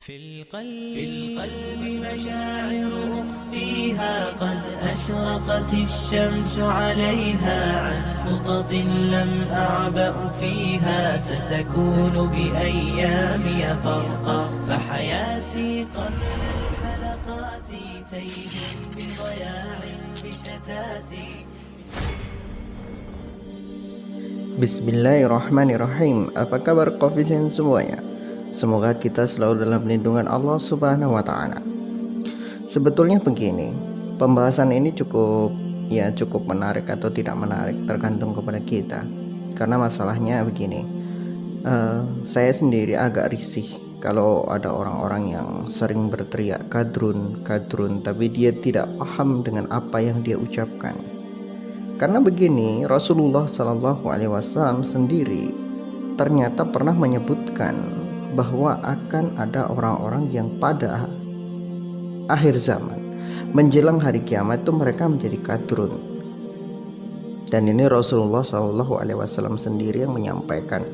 في القلب مشاعر أخفيها قد أشرقت الشمس عليها عن خطط لم أعبأ فيها ستكون بأيامي فرقا فحياتي قبل الحلقات تيه بضياع بشتاتي. Bismillahirrahmanirrahim. Apa kabar koefisien semuanya? Semoga kita selalu dalam lindungan Allah Subhanahu wa Ta'ala. Sebetulnya begini, pembahasan ini cukup menarik atau tidak menarik, tergantung kepada kita. Karena masalahnya begini, saya sendiri agak risih kalau ada orang-orang yang sering berteriak kadrun, tapi dia tidak paham dengan apa yang dia ucapkan. Karena begini, Rasulullah Shallallahu Alaihi Wasallam sendiri ternyata pernah menyebutkan bahwa akan ada orang-orang yang pada akhir zaman menjelang hari kiamat itu mereka menjadi kadrun. Dan ini Rasulullah Shallallahu Alaihi Wasallam sendiri yang menyampaikan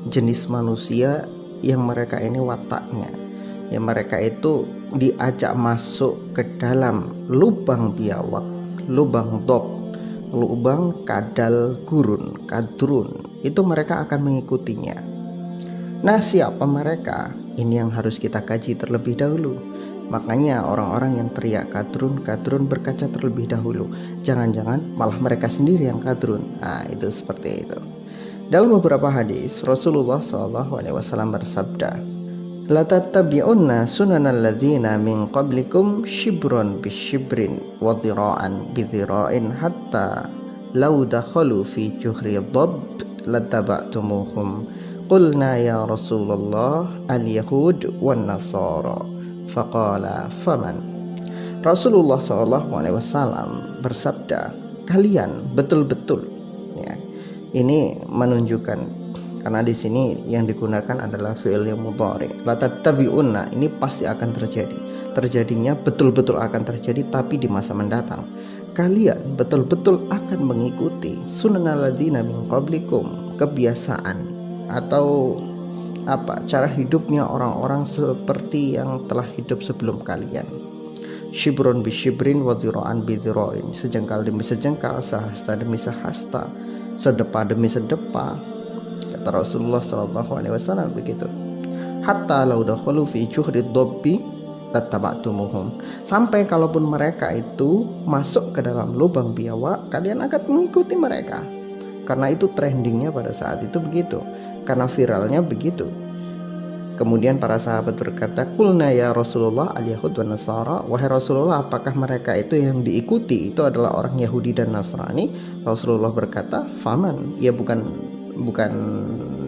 jenis manusia yang mereka ini wataknya, yang mereka itu diajak masuk ke dalam lubang biawak, lubang dop, lubang kadal gurun, kadrun, itu mereka akan mengikutinya. Nah, siapa mereka? Ini yang harus kita kaji terlebih dahulu. Makanya orang-orang yang teriak kadrun berkaca terlebih dahulu. Jangan-jangan malah mereka sendiri yang kadrun. Nah, itu seperti itu. Dalam beberapa hadis, Rasulullah SAW bersabda, "La tattabi'unna sunanal ladzina min qablikum shibran bisyibrin wa dhira'an bidhira'in hatta law dakhalu fi juhri dhabb lattaba'tumuhum." Qulna ya Rasulullah al-yahud wan nasara. Faqala faman. Rasulullah SAW bersabda, kalian betul-betul, ya, ini menunjukkan, karena di sini yang digunakan adalah fi'il yang mudhari. La tattabi'unna, ini pasti akan terjadi. Terjadinya betul-betul akan terjadi, tapi di masa mendatang. Kalian betul-betul akan mengikuti sunanal ladzina min qablikum, kebiasaan atau cara hidupnya orang-orang seperti yang telah hidup sebelum kalian. Shibron bi shibrin wa dhira'an bi dhira'in, sejengkal demi sejengkal, sehasta demi sehasta, sedepa demi sedepa, kata Rasulullah SAW begitu. Hatta law dakhalu fi juhri dhabbi lattaba'tumuhum, sampai kalaupun mereka itu masuk ke dalam lubang biawak, kalian akan mengikuti mereka. Karena itu trendingnya pada saat itu begitu, karena viralnya begitu. Kemudian para sahabat berkata, "Qulna ya Rasulullah al-yahud wa nasara." Wahai Rasulullah, apakah mereka itu yang diikuti itu adalah orang Yahudi dan Nasrani? Rasulullah berkata, "Faman." Ya bukan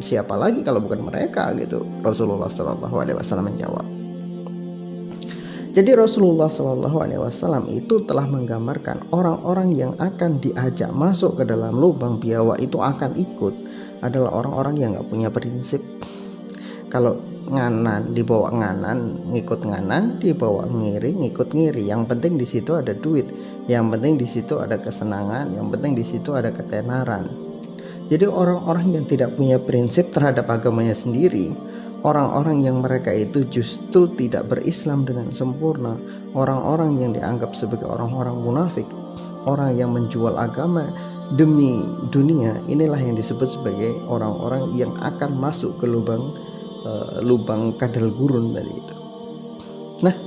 siapa lagi kalau bukan mereka gitu. Rasulullah sallallahu alaihi wasallam menjawab. Jadi Rasulullah SAW itu telah menggambarkan orang-orang yang akan diajak masuk ke dalam lubang biawak itu akan ikut adalah orang-orang yang gak punya prinsip. Kalau nganan dibawa nganan, ngikut nganan, dibawa ngiri, ngikut ngiri. Yang penting di situ ada duit, yang penting di situ ada kesenangan, yang penting di situ ada ketenaran. Jadi orang-orang yang tidak punya prinsip terhadap agamanya sendiri, orang-orang yang mereka itu justru tidak berislam dengan sempurna, orang-orang yang dianggap sebagai orang-orang munafik, orang yang menjual agama demi dunia, inilah yang disebut sebagai orang-orang yang akan masuk ke lubang kadal gurun tadi itu. Nah,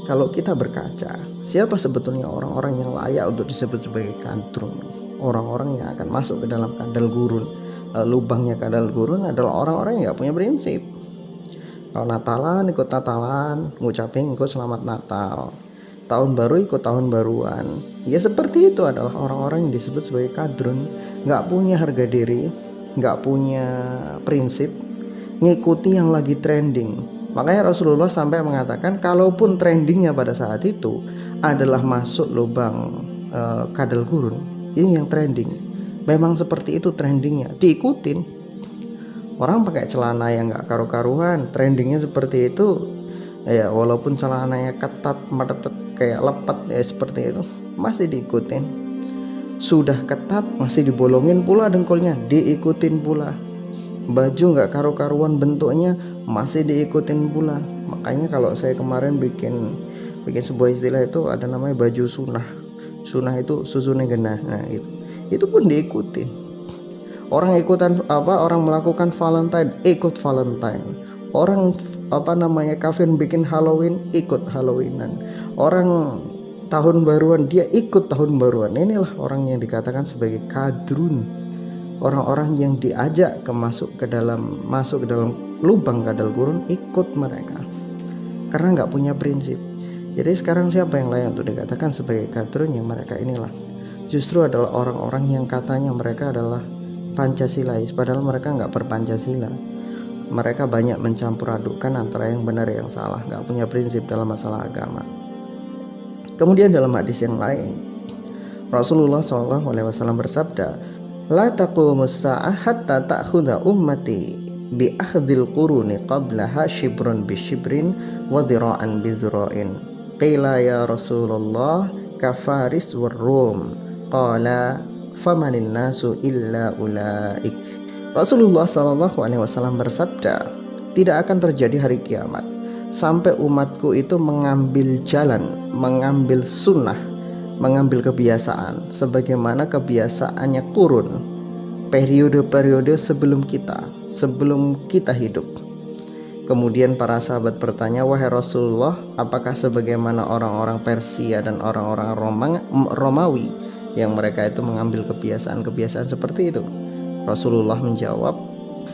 kalau kita berkaca, siapa sebetulnya orang-orang yang layak untuk disebut sebagai kadrun? Orang-orang yang akan masuk ke dalam kadal gurun, lubangnya kadal gurun adalah orang-orang yang gak punya prinsip. Kalau Natalan ikut Natalan, ngucapin ikut selamat Natal, tahun baru ikut tahun baruan. Ya seperti itu adalah orang-orang yang disebut sebagai kadrun, gak punya harga diri, gak punya prinsip, ngikuti yang lagi trending. Makanya Rasulullah sampai mengatakan kalaupun trendingnya pada saat itu adalah masuk lubang kadal gurun, ini yang trending, memang seperti itu trendingnya, diikutin. Orang pakai celana yang gak karu-karuan, trendingnya seperti itu, ya walaupun celananya ketat, meretet, kayak lepet, ya seperti itu, masih diikutin. Sudah ketat, masih dibolongin pula dengkulnya, diikutin pula. Baju gak karu-karuan bentuknya, masih diikutin pula. Makanya kalau saya kemarin bikin sebuah istilah itu ada namanya baju sunnah. Sunnah itu susune genah. Nah, itu pun diikutin. Orang orang melakukan Valentine, ikut Valentine. Orang kafir bikin Halloween, ikut Halloweenan. Orang tahun baruan, dia ikut tahun baruan. Inilah orang yang dikatakan sebagai kadrun. Orang-orang yang diajak masuk ke dalam lubang kadal gurun, ikut mereka karena nggak punya prinsip. Jadi sekarang siapa yang layak untuk dikatakan sebagai kadrun? Yang mereka inilah justru adalah orang-orang yang katanya mereka adalah Pancasilais, padahal mereka nggak berpancasila. Mereka banyak mencampur adukan antara yang benar yang salah, nggak punya prinsip dalam masalah agama. Kemudian dalam hadis yang lain, Rasulullah SAW bersabda, la taqumus sa'ah hatta ta'khudha ummati bi akhdhil quruni qablaha shibrun bi shibrin wa dhira'an bi dhira'in. Qila ya Rasulullah kafaris war rum. Qala famanin nasu illa ulaik. Rasulullah SAW bersabda, tidak akan terjadi hari kiamat sampai umatku itu mengambil jalan, mengambil sunnah, mengambil kebiasaan sebagaimana kebiasaannya kurun, periode-periode sebelum kita hidup. Kemudian para sahabat bertanya, wahai Rasulullah, apakah sebagaimana orang-orang Persia dan orang-orang Romawi yang mereka itu mengambil kebiasaan-kebiasaan seperti itu? Rasulullah menjawab,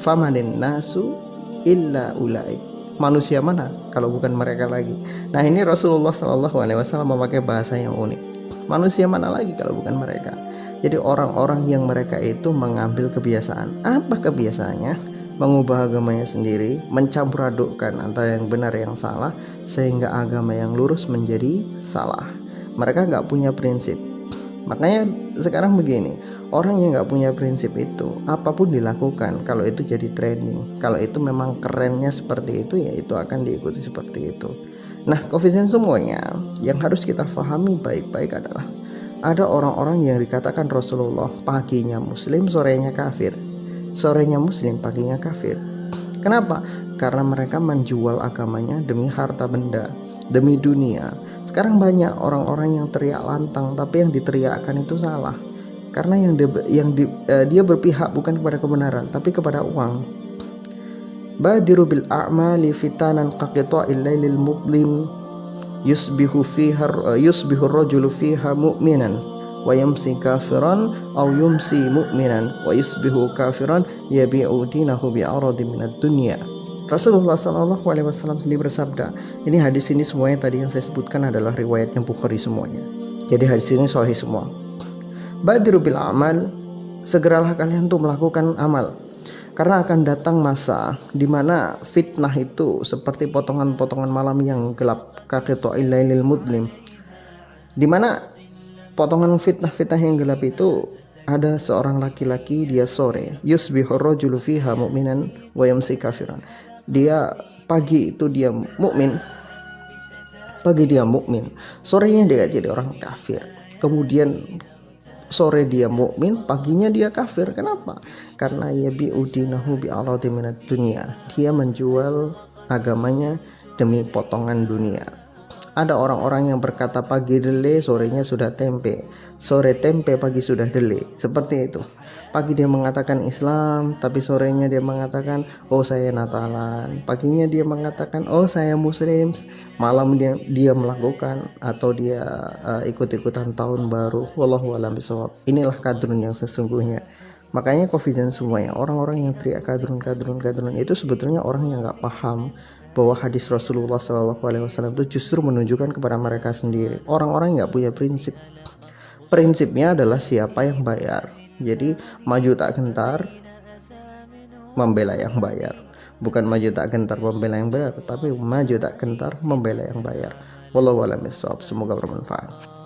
famanin nasu illa ulaik. Manusia mana kalau bukan mereka lagi? Nah, ini Rasulullah SAW memakai bahasa yang unik. Manusia mana lagi kalau bukan mereka? Jadi orang-orang yang mereka itu mengambil kebiasaan. Apa kebiasaannya? Mengubah agamanya sendiri, mencampur adukkan antara yang benar yang salah, sehingga agama yang lurus menjadi salah. Mereka nggak punya prinsip. Makanya sekarang begini, orang yang nggak punya prinsip itu apapun dilakukan, kalau itu jadi trending, kalau itu memang kerennya seperti itu, ya itu akan diikuti seperti itu. Nah, koefisien semuanya yang harus kita pahami baik-baik adalah ada orang-orang yang dikatakan Rasulullah paginya muslim, sorenya kafir. Sorenya muslim, paginya kafir. Kenapa? Karena mereka menjual agamanya demi harta benda, demi dunia. Sekarang banyak orang-orang yang teriak lantang, tapi yang diteriakkan itu salah. Karena dia berpihak bukan kepada kebenaran, tapi kepada uang. Badiru bil a'mali fitanan qaqita'il lailil mudlim yusbihu ar-rajulu fiha mu'minan wa yumsi kafiran aw yumsi mu'minan wa yusbihu kafiran yabi'u dinahu bi'aradi minad dunya. Rasulullah SAW sendiri bersabda, ini hadis ini semuanya tadi yang saya sebutkan adalah riwayatnya Bukhari semuanya. Jadi hadis ini sahih semua. Badiru bil amal, segeralah kalian untuk melakukan amal, karena akan datang masa di mana fitnah itu seperti potongan-potongan malam yang gelap, kaqita'il lailil mudlim, di mana potongan fitnah-fitnah yang gelap itu ada seorang laki-laki, dia sore, yusbihur rajulu fiha mu'minan wa yamsi kafiran. Dia pagi itu dia mukmin, sorenya dia jadi orang kafir. Kemudian sore dia mukmin, paginya dia kafir. Kenapa? Karena yabi'u dinahu bi'aradi minad dunya. Dia menjual agamanya demi potongan dunia. Ada orang-orang yang berkata pagi dele, sorenya sudah tempe. Sore tempe, pagi sudah dele. Seperti itu. Pagi dia mengatakan Islam, tapi sorenya dia mengatakan, oh saya Natalan. Paginya dia mengatakan, oh saya Muslim. Malam dia melakukan atau dia ikut-ikutan tahun baru. Wallahu a'lam bishawab. Inilah kadrun yang sesungguhnya. Makanya koefisien semuanya, orang-orang yang teriak kadrun itu sebetulnya orang yang nggak paham bahwa hadis Rasulullah SAW itu justru menunjukkan kepada mereka sendiri. Orang-orang yang nggak punya prinsip. Prinsipnya adalah siapa yang bayar. Jadi maju tak gentar membela yang bayar. Bukan maju tak gentar membela yang bayar, tapi maju tak gentar membela yang bayar. Wallahu a'lam bishawab. Semoga bermanfaat.